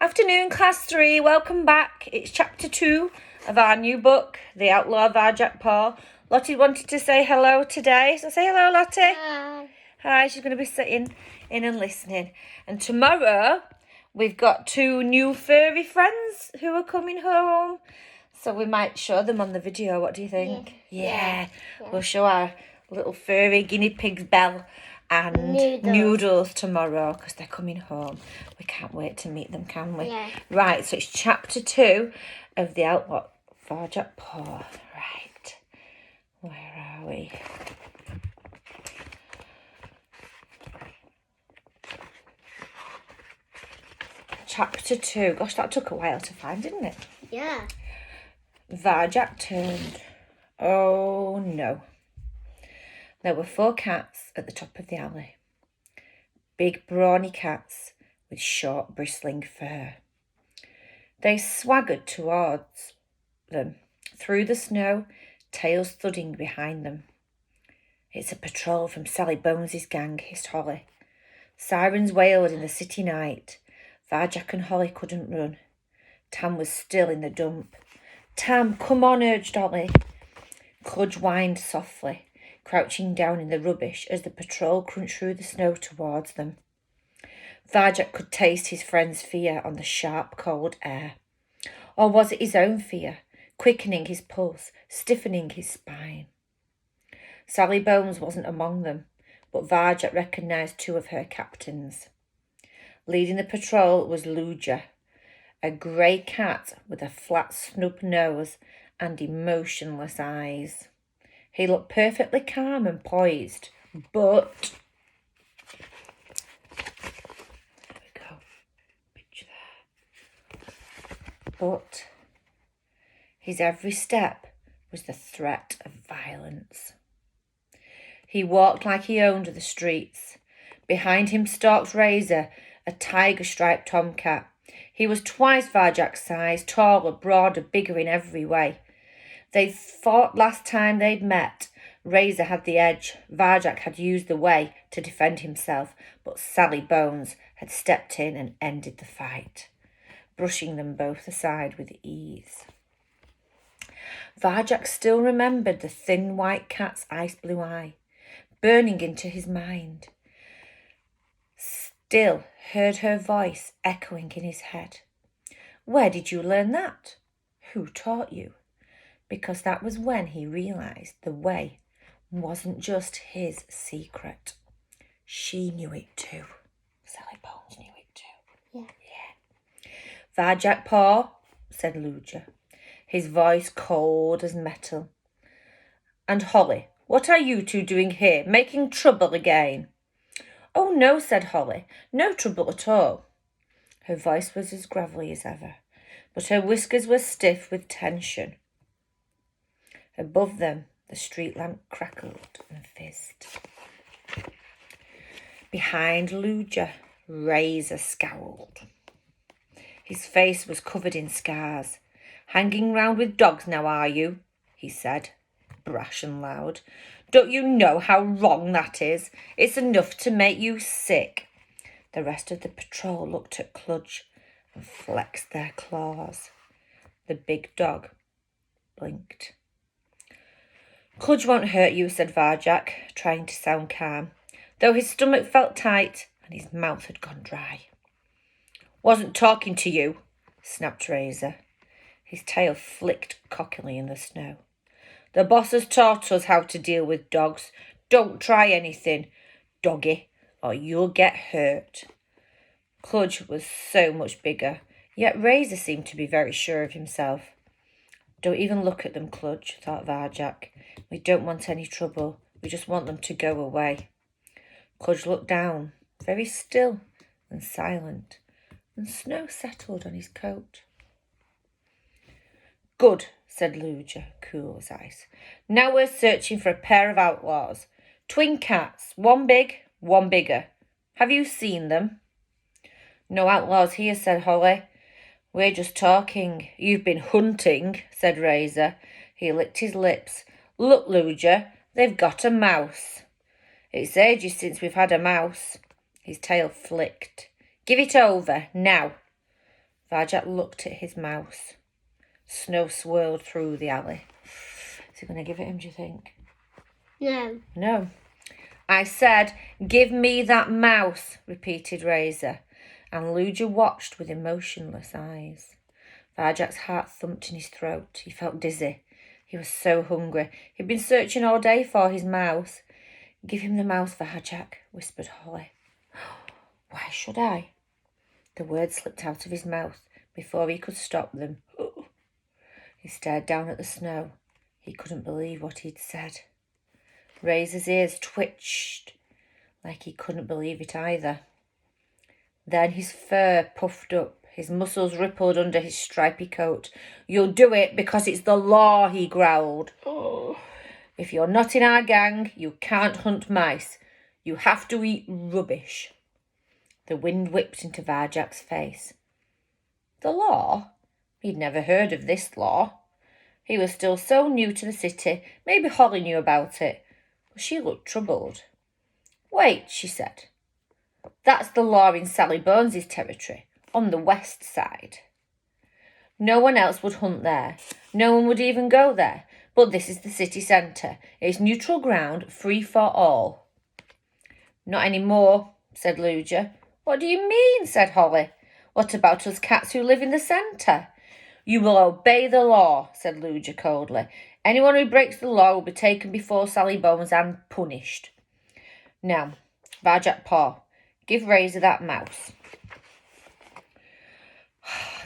Afternoon, Class 3. Welcome back. It's Chapter 2 of our new book, The Outlaw Varjac Paw. Lottie wanted to say hello today, so say hello, Lottie. Hi. Hi, she's going to be sitting in and listening. And tomorrow, we've got 2 new furry friends who are coming home. So we might show them on the video. What do you think? Yeah. We'll show our little furry guinea pigs, Belle and Noodles tomorrow because they're coming home. We can't wait to meet them, can we? Yeah. Right, so it's Chapter 2 of The Outlaw Varjac Paw. Right. Where are we? Chapter 2. Gosh, that took a while to find, didn't it? Yeah. Varjac turned. Oh, no. There were 4 cats at the top of the alley. Big, brawny cats with short, bristling fur. They swaggered towards them, through the snow, tails thudding behind them. "It's a patrol from Sally Bones's gang," hissed Holly. Sirens wailed in the city night. Varjac and Holly couldn't run. Tam was still in the dump. "Tam, come on," urged Holly. Cludge whined softly, crouching down in the rubbish as the patrol crunched through the snow towards them. Varjac could taste his friend's fear on the sharp, cold air. Or was it his own fear, quickening his pulse, stiffening his spine? Sally Bones wasn't among them, but Varjac recognised 2 of her captains. Leading the patrol was Luja, a grey cat with a flat snub nose and emotionless eyes. He looked perfectly calm and poised, but... There we go. Picture there. But his every step was the threat of violence. He walked like he owned the streets. Behind him stalked Razor, a tiger-striped tomcat. He was twice Varjac's size, taller, broader, bigger in every way. They fought last time they'd met. Razor had the edge. Varjac had used the way to defend himself, but Sally Bones had stepped in and ended the fight, brushing them both aside with ease. Varjac still remembered the thin white cat's ice blue eye, burning into his mind. Still heard her voice echoing in his head. "Where did you learn that? Who taught you?" Because that was when he realised the way wasn't just his secret. She knew it too. Sally Bones knew it too. Yeah. "Varjac Paw," said Luja, his voice cold as metal. "And Holly, what are you 2 doing here, making trouble again?" "Oh, no," said Holly. "No trouble at all." Her voice was as gravelly as ever, but her whiskers were stiff with tension. Above them, the street lamp crackled and fizzed. Behind Luja, Razor scowled. His face was covered in scars. "Hanging round with dogs now, are you?" he said, brash and loud. "Don't you know how wrong that is? It's enough to make you sick." The rest of the patrol looked at Cludge and flexed their claws. The big dog blinked. "Cludge won't hurt you," said Varjac, trying to sound calm, though his stomach felt tight and his mouth had gone dry. "Wasn't talking to you," snapped Razor. His tail flicked cockily in the snow. "The boss has taught us how to deal with dogs. Don't try anything, doggy, or you'll get hurt." Cludge was so much bigger, yet Razor seemed to be very sure of himself. "Don't even look at them, Cludge," thought Varjac. "We don't want any trouble. We just want them to go away." Cludge looked down, very still and silent, and snow settled on his coat. "Good," said Luja, cool as ice. "Now we're searching for a pair of outlaws. Twin cats, one big, one bigger. Have you seen them?" "No outlaws here," said Holly. "We're just talking." "You've been hunting," said Razor. He licked his lips. "Look, Luja, they've got a mouse." "It's ages since we've had a mouse." His tail flicked. "Give it over, now." Varjak looked at his mouse. Snow swirled through the alley. Is he going to give it him, do you think? No. No. I said, give me that mouse, repeated Razor, and Luja watched with emotionless eyes. Varjak's heart thumped in his throat. He felt dizzy. He was so hungry. He'd been searching all day for his mouse. Give him the mouse, Varjak, whispered Holly. Why should I? The words slipped out of his mouth before he could stop them. He stared down at the snow. He couldn't believe what he'd said. Razor's ears twitched like he couldn't believe it either. Then his fur puffed up. His muscles rippled under his stripy coat. You'll do it because it's the law, he growled. Oh. If you're not in our gang, you can't hunt mice. You have to eat rubbish. The wind whipped into Varjak's face. The law? He'd never heard of this law. He was still so new to the city. Maybe Holly knew about it. But she looked troubled. Wait, she said. That's the law in Sally Bones's territory, on the west side. No one else would hunt there. No one would even go there. But this is the city centre. It's neutral ground, free for all. Not anymore, said Luja. What do you mean, said Holly. What about us cats who live in the centre? You will obey the law, said Luja coldly. Anyone who breaks the law will be taken before Sally Bones and punished. Now, Varjak Paw, give Razor that mouse.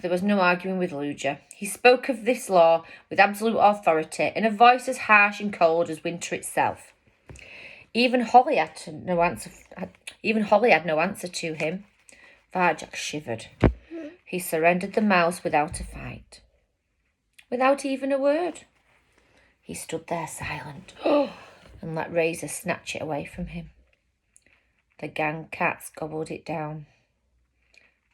There was no arguing with Luja. He spoke of this law with absolute authority in a voice as harsh and cold as winter itself. Even Holly had no answer to him. Varjak shivered. He surrendered the mouse without a fight. Without even a word. He stood there silent and let Razor snatch it away from him. The gang cats gobbled it down.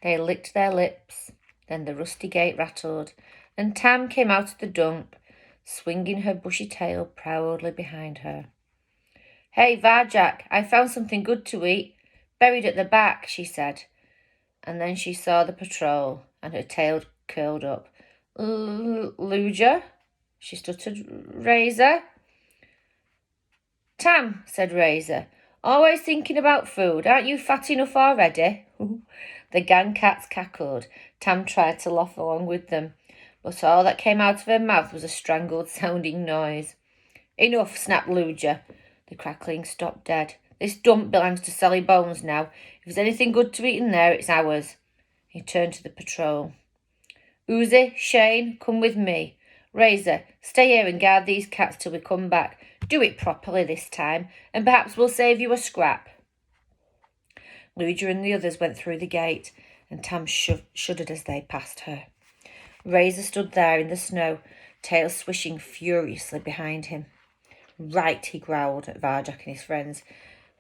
They licked their lips, then the rusty gate rattled, and Tam came out of the dump, swinging her bushy tail proudly behind her. Hey, Varjak, I found something good to eat, buried at the back, she said. And then she saw the patrol, and her tail curled up. Luja, she stuttered. Razor? Tam, said Razor. Always thinking about food. Aren't you fat enough already? The gang cats cackled. Tam tried to laugh along with them, but all that came out of her mouth was a strangled-sounding noise. Enough, snapped Luja. The crackling stopped dead. This dump belongs to Sally Bones now. If there's anything good to eat in there, it's ours. He turned to the patrol. Uzi, Shane, come with me. Razor, stay here and guard these cats till we come back. Do it properly this time, and perhaps we'll save you a scrap. Luja and the others went through the gate, and Tam shuddered as they passed her. Razor stood there in the snow, tail swishing furiously behind him. Right, he growled at Varjak and his friends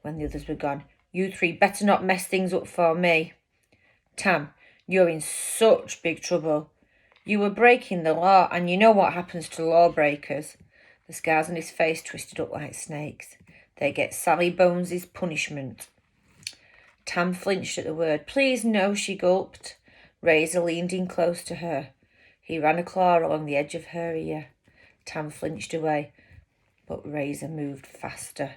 when the others were gone. You three better not mess things up for me. Tam, you're in such big trouble. You were breaking the law, and you know what happens to lawbreakers. The scars on his face twisted up like snakes. They get Sally Bones's punishment. Tam flinched at the word. Please, no, she gulped. Razor leaned in close to her. He ran a claw along the edge of her ear. Tam flinched away, but Razor moved faster.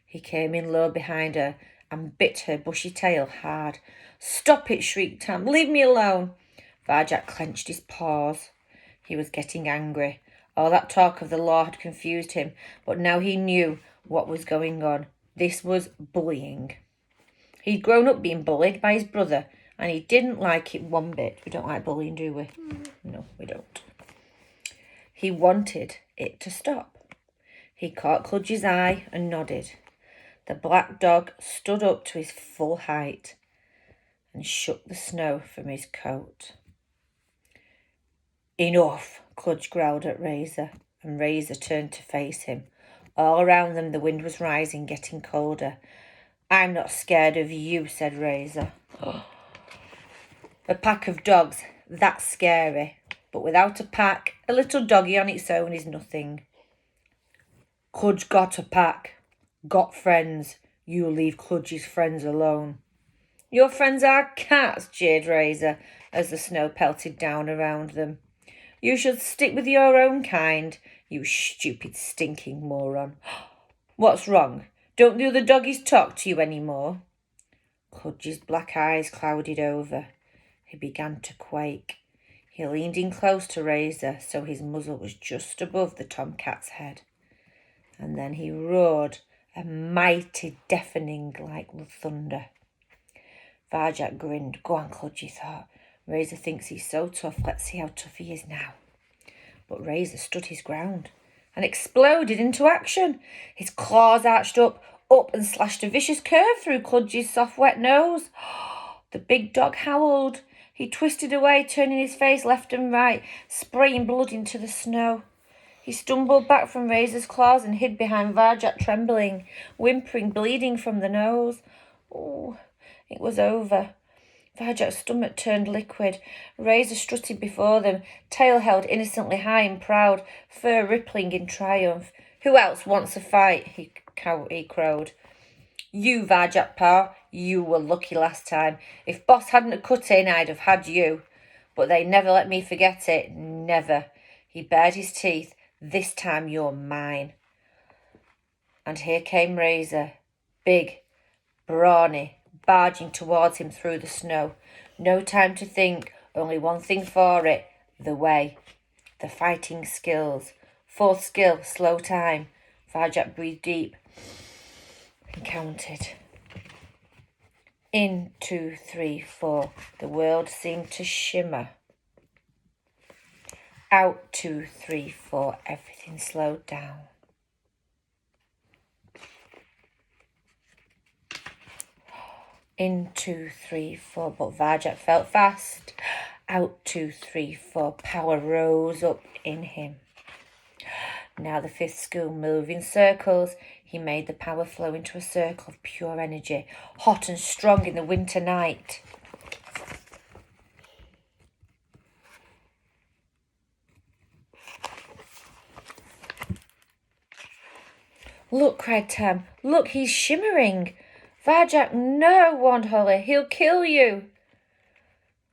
He came in low behind her and bit her bushy tail hard. Stop it, shrieked Tam. Leave me alone. Varjak clenched his paws. He was getting angry. All that talk of the law had confused him, but now he knew what was going on. This was bullying. He'd grown up being bullied by his brother, and he didn't like it one bit. We don't like bullying, do we? No, we don't. He wanted it to stop. He caught Cludge's eye and nodded. The black dog stood up to his full height and shook the snow from his coat. Enough, Cludge growled at Razor, and Razor turned to face him. All around them the wind was rising, getting colder. I'm not scared of you, said Razor. A pack of dogs, that's scary. But without a pack, a little doggy on its own is nothing. Cludge got a pack, got friends. You leave Cludge's friends alone. Your friends are cats, jeered Razor as the snow pelted down around them. You should stick with your own kind, you stupid stinking moron. What's wrong? Don't the other doggies talk to you any more? Cludgy's black eyes clouded over. He began to quake. He leaned in close to Razor so his muzzle was just above the tomcat's head. And then he roared, a mighty deafening like thunder. Varjak grinned. Go on, Cludgy thought. Razor thinks he's so tough. Let's see how tough he is now. But Razor stood his ground and exploded into action. His claws arched up and slashed a vicious curve through Cludgy's soft, wet nose. The big dog howled. He twisted away, turning his face left and right, spraying blood into the snow. He stumbled back from Razor's claws and hid behind Varjak, trembling, whimpering, bleeding from the nose. Oh, it was over. Varjak's stomach turned liquid. Razor strutted before them, tail held innocently high and proud, fur rippling in triumph. Who else wants a fight? He crowed. You, Varjak Pa, you were lucky last time. If Boss hadn't cut in, I'd have had you. But they never let me forget it, never. He bared his teeth. This time you're mine. And here came Razor, big, brawny, barging towards him through the snow. No time to think, only one thing for it, the way. The fighting skills. Fourth skill, slow time. Varjak breathed deep and counted. In, 2, 3, 4. The world seemed to shimmer. Out, 2, 3, 4. Everything slowed down. In, 2, 3, 4. But Varjak felt fast. Out, 2, 3, 4. Power rose up in him. Now the fifth skill moved in circles. He made the power flow into a circle of pure energy, hot and strong in the winter night. Look, cried Tam. Look, he's shimmering. Varjak, no, warned Holly. He'll kill you.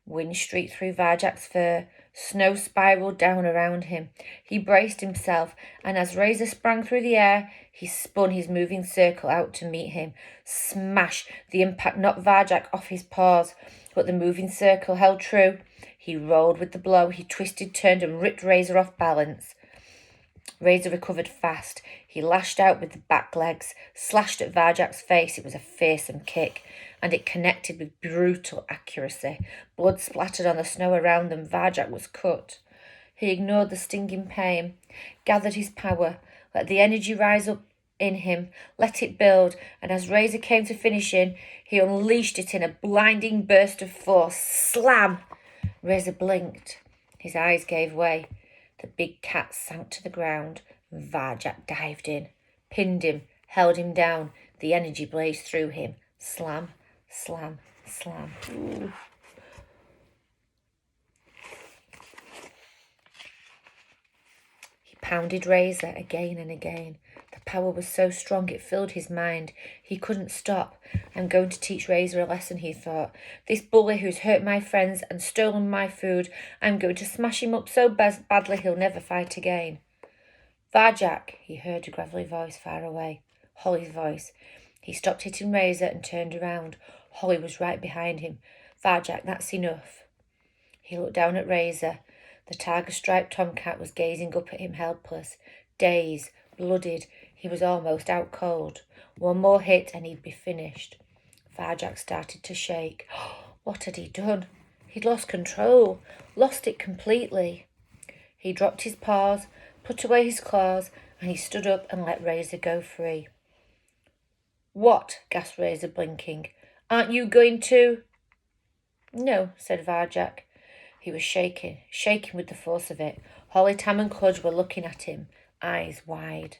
Wind streaked through Varjak's fur. Snow spiraled down around him. He braced himself, and as Razor sprang through the air, he spun his moving circle out to meet him. Smash! The impact knocked Varjak off his paws, but the moving circle held true. He rolled with the blow. He twisted, turned, and ripped Razor off balance. Razor recovered fast. He lashed out with the back legs, slashed at Varjak's face. It was a fearsome kick, and it connected with brutal accuracy. Blood splattered on the snow around them. Varjak was cut. He ignored the stinging pain, gathered his power, let the energy rise up in him, let it build, and as Razor came to finishing, he unleashed it in a blinding burst of force. Slam! Razor blinked. His eyes gave way. The big cat sank to the ground. Varjak dived in, pinned him, held him down. The energy blazed through him. Slam, slam, slam. Ooh. He pounded Razor again and again. The power was so strong it filled his mind. He couldn't stop. I'm going to teach Razor a lesson, he thought. This bully who's hurt my friends and stolen my food, I'm going to smash him up so badly he'll never fight again. Varjak, he heard a gravelly voice far away. Holly's voice. He stopped hitting Razor and turned around. Holly was right behind him. Varjak, that's enough. He looked down at Razor. The tiger-striped tomcat was gazing up at him helpless, dazed, blooded. He was almost out cold. One more hit and he'd be finished. Varjak started to shake. What had he done? He'd lost control, lost it completely. He dropped his paws, put away his claws, and he stood up and let Razor go free. What? Gasped Razor, blinking. Aren't you going to? No, said Varjak. He was shaking with the force of it. Holly, Tam and Cludge were looking at him, eyes wide.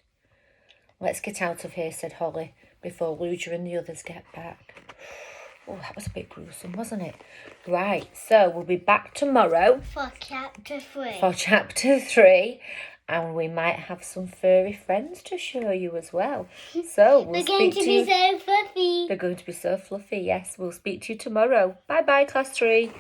Let's get out of here, said Holly, before Luja and the others get back. Oh, that was a bit gruesome, wasn't it? Right, so we'll be back tomorrow. For chapter 3. For chapter 3. And we might have some furry friends to show you as well. So we'll They're going to be so fluffy. They're going to be so fluffy, yes. We'll speak to you tomorrow. Bye-bye, Class 3.